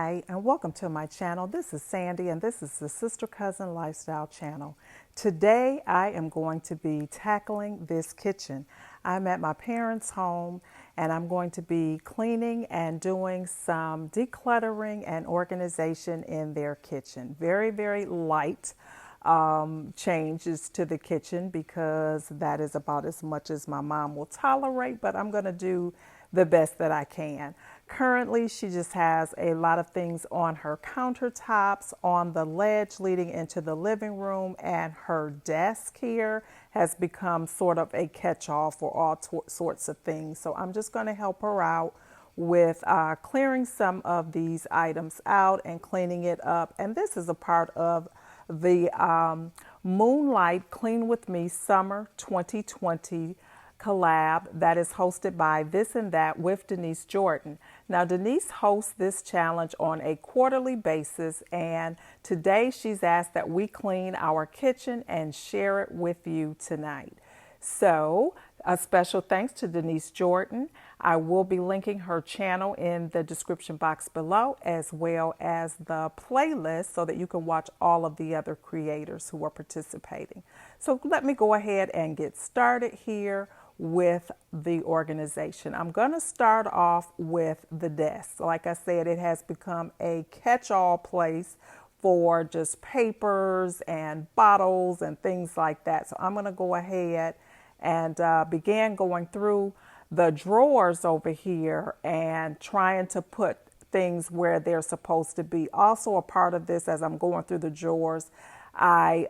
Hi, and welcome to my channel. This is Sandy, and this is the Sister Cousin Lifestyle channel. Today, I am going to be tackling this kitchen. I'm at my parents' home, and I'm going to be cleaning and doing some decluttering and organization in their kitchen. Very, very light changes to the kitchen because that is about as much as my mom will tolerate, but I'm going to do the best that I can. Currently, she just has a lot of things on her countertops, on the ledge leading into the living room, and her desk here has become sort of a catch-all for all sorts of things. So I'm just going to help her out with clearing some of these items out and cleaning it up. And this is a part of the Moonlight Clean With Me Summer 2020 collab that is hosted by This and That with Denise Jordan. Now, Denise hosts this challenge on a quarterly basis, and today she's asked that we clean our kitchen and share it with you tonight. So, a special thanks to Denise Jordan. I will be linking her channel in the description box below, as well as the playlist so that you can watch all of the other creators who are participating. So let me go ahead and get started here with the organization. I'm going to start off with the desk. Like I said, it has become a catch-all place for just papers and bottles and things like that. So I'm going to go ahead and began going through the drawers over here and trying to put things where they're supposed to be. Also a part of this, as I'm going through the drawers, I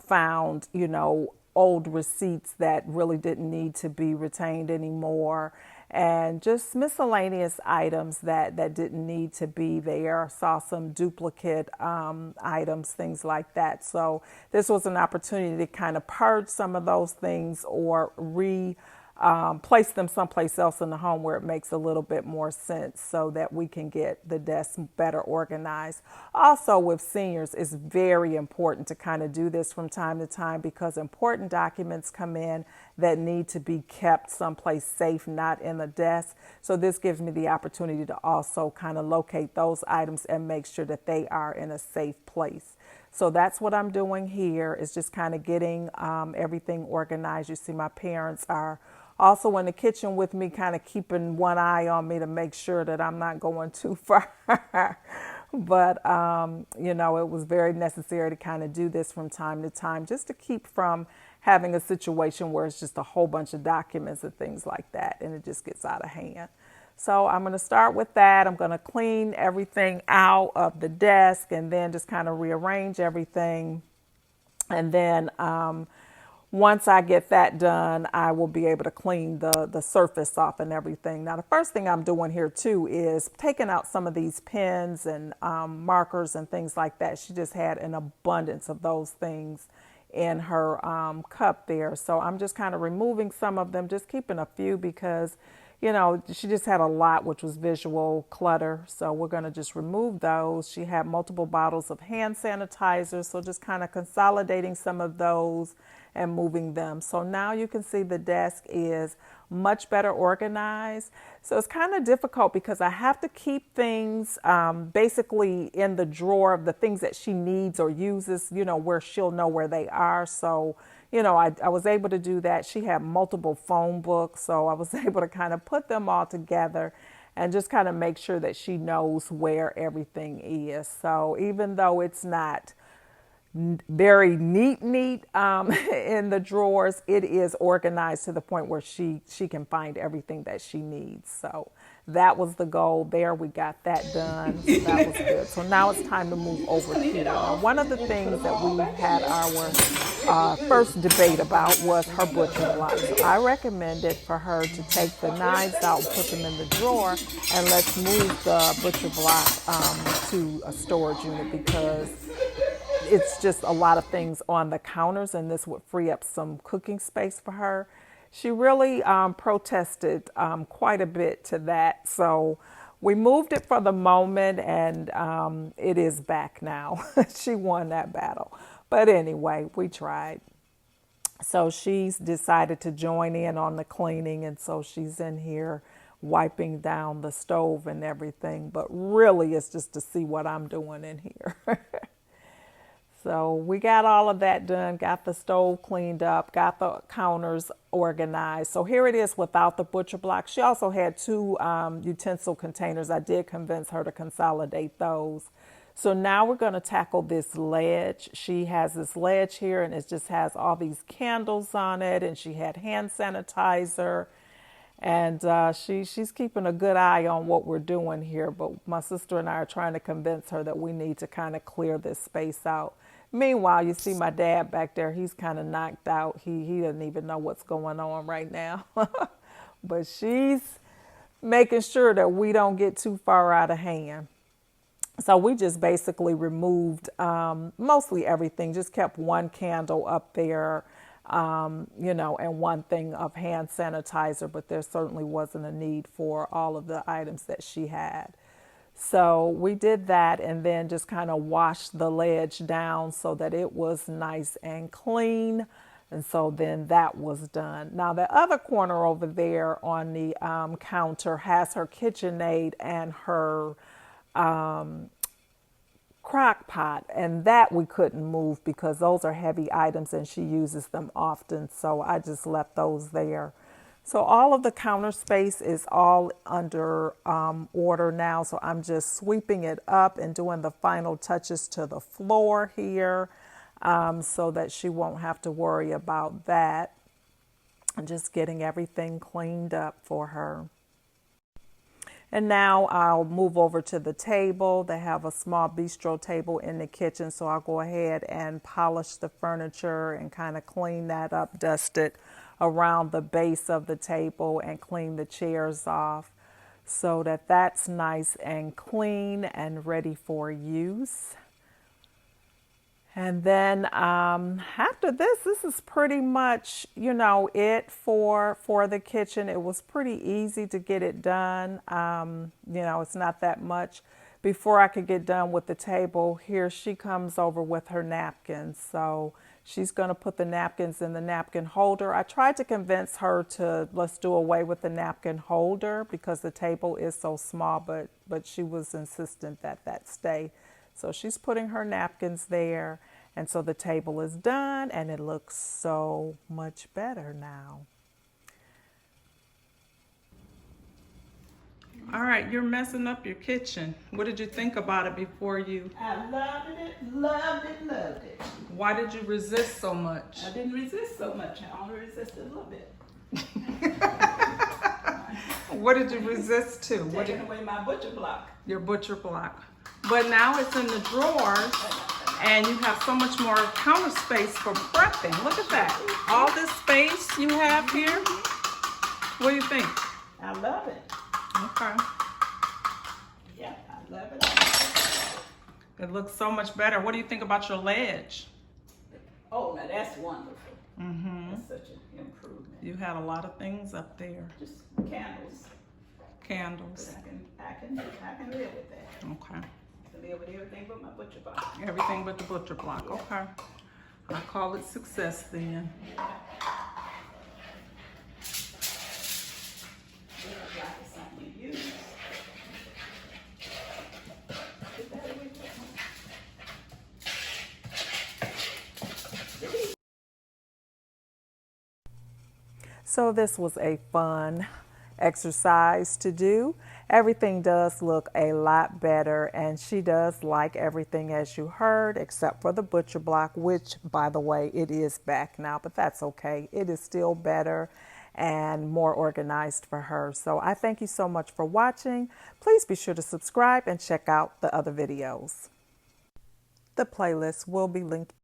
found, old receipts that really didn't need to be retained anymore, and just miscellaneous items that didn't need to be there. Saw some duplicate items, things like that. So this was an opportunity to kind of purge some of those things or place them someplace else in the home where it makes a little bit more sense so that we can get the desk better organized. Also, with seniors, it's very important to kind of do this from time to time because important documents come in that need to be kept someplace safe, not in the desk. So this gives me the opportunity to also kind of locate those items and make sure that they are in a safe place. So that's what I'm doing here, is just kind of getting everything organized. You see my parents are also in the kitchen with me, kind of keeping one eye on me to make sure that I'm not going too far. But, it was very necessary to kind of do this from time to time just to keep from having a situation where it's just a whole bunch of documents and things like that, and it just gets out of hand. So I'm going to start with that. I'm going to clean everything out of the desk and then just kind of rearrange everything. And then once I get that done, I will be able to clean the surface off and everything. Now, the first thing I'm doing here too is taking out some of these pens and markers and things like that. She just had an abundance of those things in her cup there. So I'm just kind of removing some of them, just keeping a few because she just had a lot, which was visual clutter. So we're going to just remove those. She had multiple bottles of hand sanitizer. So just kind of consolidating some of those and moving them. So now you can see the desk is much better organized. So it's kind of difficult because I have to keep things basically in the drawer of the things that she needs or uses, where she'll know where they are. So I was able to do that. She had multiple phone books, so I was able to kind of put them all together and just kind of make sure that she knows where everything is. So even though it's not very neat in the drawers, it is organized to the point where she can find everything that she needs. So that was the goal there. We got that done. So that was good. So now it's time to move over here. Now, one of the things that we had our first debate about was her butcher block. So I recommended for her to take the knives out and put them in the drawer, and let's move the butcher block to a storage unit because it's just a lot of things on the counters, and this would free up some cooking space for her. She really protested quite a bit to that. So we moved it for the moment, and it is back now. She won that battle. But anyway, we tried. So she's decided to join in on the cleaning, and so she's in here wiping down the stove and everything, but really it's just to see what I'm doing in here. So we got all of that done, got the stove cleaned up, got the counters organized. So here it is without the butcher block. She also had two utensil containers. I did convince her to consolidate those. So now we're going to tackle this ledge. She has this ledge here and it just has all these candles on it, and she had hand sanitizer. And she's keeping a good eye on what we're doing here. But my sister and I are trying to convince her that we need to kind of clear this space out. Meanwhile, you see my dad back there. He's kind of knocked out. He doesn't even know what's going on right now. But she's making sure that we don't get too far out of hand. So we just basically removed mostly everything, just kept one candle up there, and one thing of hand sanitizer, but there certainly wasn't a need for all of the items that she had. So we did that and then just kind of washed the ledge down so that it was nice and clean. And so then that was done. Now the other corner over there on the counter has her KitchenAid and her crock pot, and that we couldn't move because those are heavy items and she uses them often. So I just left those there. So all of the counter space is all under order now. So I'm just sweeping it up and doing the final touches to the floor here so that she won't have to worry about that. And just getting everything cleaned up for her. And now I'll move over to the table. They have a small bistro table in the kitchen. So I'll go ahead and polish the furniture and kind of clean that up, dust it around the base of the table and clean the chairs off so that that's nice and clean and ready for use. And then after this is pretty much, it for the kitchen. It was pretty easy to get it done. It's not that much. Before I could get done with the table, here she comes over with her napkins. So she's going to put the napkins in the napkin holder. I tried to convince her to let's do away with the napkin holder because the table is so small, but she was insistent that stay. So she's putting her napkins there, and so the table is done, and it looks so much better now. All right, you're messing up your kitchen. What did you think about it before you? I loved it. Why did you resist so much? I didn't resist so much. I only resisted a little bit. What did you resist to? Taking away my butcher block. Your butcher block. But now it's in the drawers, and you have so much more counter space for prepping. Look at that. All this space you have here. What do you think? I love it. Okay. Yeah, I love it. It looks so much better. What do you think about your ledge? Oh, now that's wonderful. Mm-hmm. That's such an improvement. You had a lot of things up there. Just candles. Candles. I can live with that. Okay. I can live with everything but my butcher block. Everything but the butcher block. Okay. I call it success then. So this was a fun exercise to do. Everything does look a lot better, and she does like everything as you heard, except for the butcher block, which, by the way, it is back now, but that's okay. It is still better and more organized for her. So I thank you so much for watching. Please be sure to subscribe and check out the other videos. The playlist will be linked